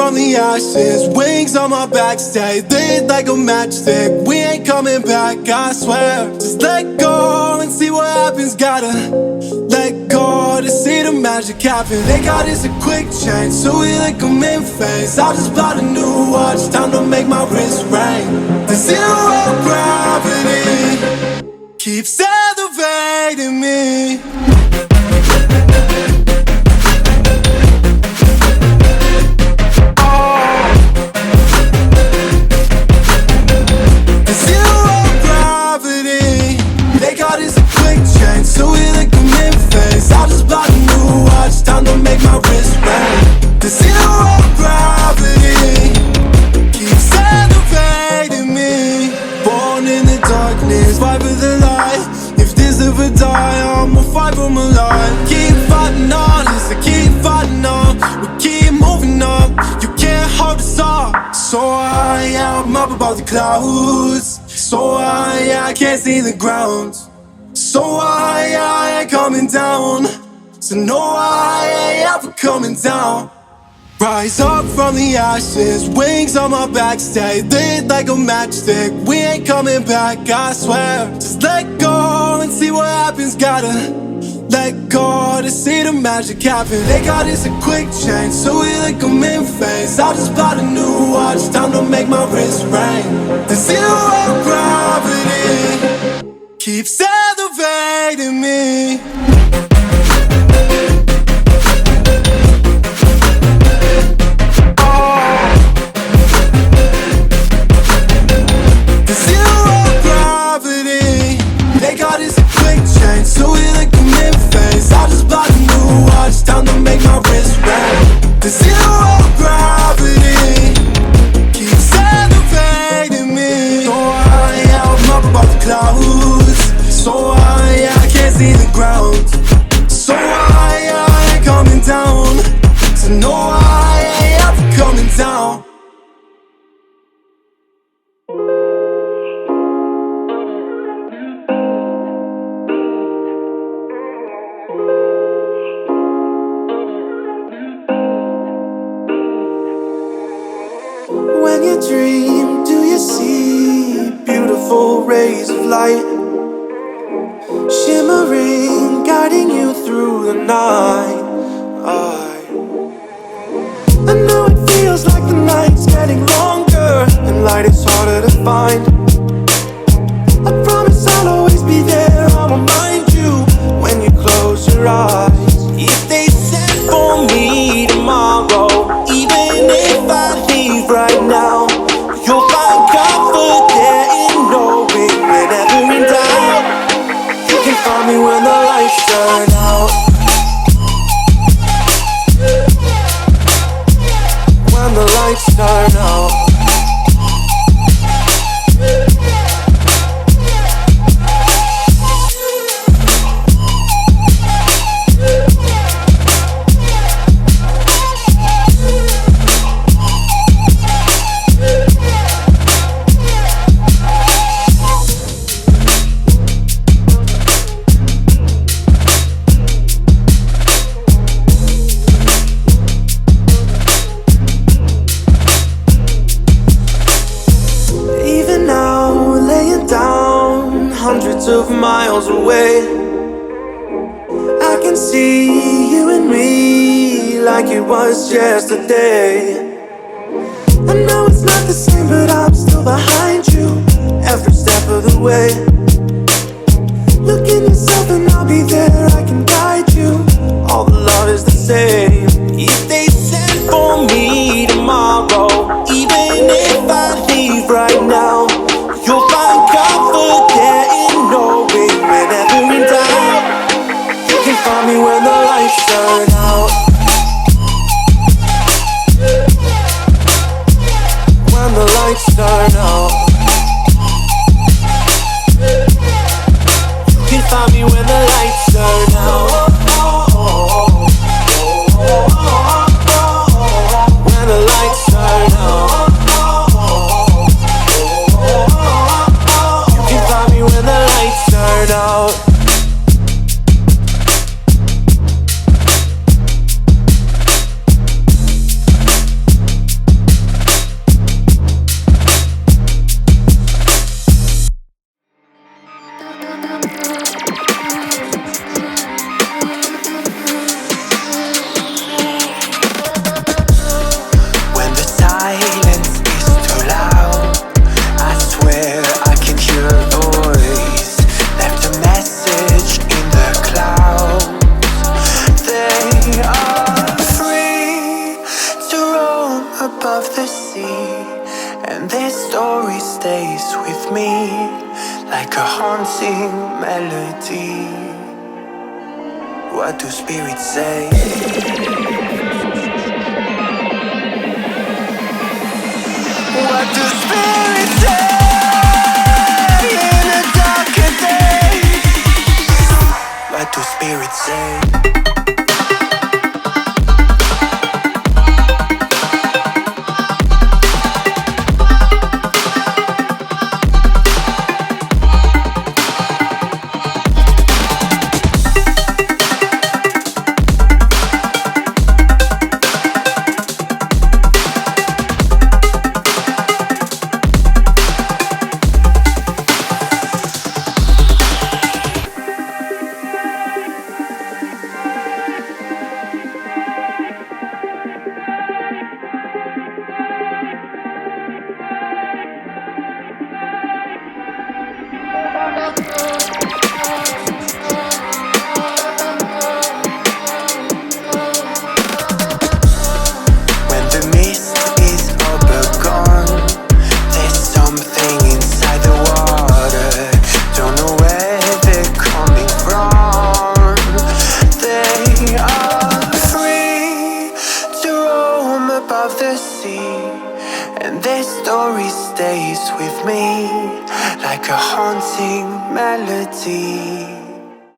from the ashes, wings on my back, stay lit like a matchstick. We ain't coming back, I swear. Just let go and see what happens. Gotta let go to see the magic happen. They got us a quick change, so we like them in phase. I just bought a new watch, time to make my wrist ring. The zero gravity keeps elevating me. So we like them in phase. I just bought a new watch, time to make my wrist ring. The zero gravity keeps elevating me. Born in the darkness, fight for the light. If this ever die, I'ma fight for my life. Keep fighting on, listen, keep fighting on. We keep moving up, you can't hold us up. So I'm up above the clouds. So I can't see the ground. So I ain't coming down. So no, I ain't ever coming down. Rise up from the ashes, wings on my back, stay lit like a matchstick. We ain't coming back, I swear. Just let go and see what happens. Gotta let go to see the magic happen. They got us a quick change, so we like them in phase. I just bought a new watch, time to make my wrist ring. The zero gravity keeps elevating me. The zero gravity, they got us a quick change, so we like them in phase. I just bought a new watch, time to make my wrist ring. The zero gravity keeps elevating me. So I'm up above the clouds. So I can't see the ground. So I ain't coming down. So no, I ain't ever coming down. When you dream, do you see beautiful rays of light shimmering, guiding you through the night? I know it feels like the night's getting longer and light is harder to find. I promise I'll always be there, I'll remind you when you close your eyes. If they send for me tomorrow, even if I leave right now, you'll find comfort there in knowing whenever in doubt, you can find me when the lights turn out. When the lights turn out. Of miles away, I can see you and me like it was yesterday. I know it's not the same, but I'm still behind you every step of the way. Look in yourself and I'll be there, I can guide you. All the love is the same. If they send for me tomorrow, even if I leave right now, you'll find comfort there in knowing whenever in doubt, you can find me when the lights turn out. When the lights turn out, you can find me when the lights turn out. When the lights turn out, when the lights turn out. and their story stays with me like a haunting melody. What do spirits say? What do spirits say in a darker day? What do spirits say? And their story stays with me like a haunting melody.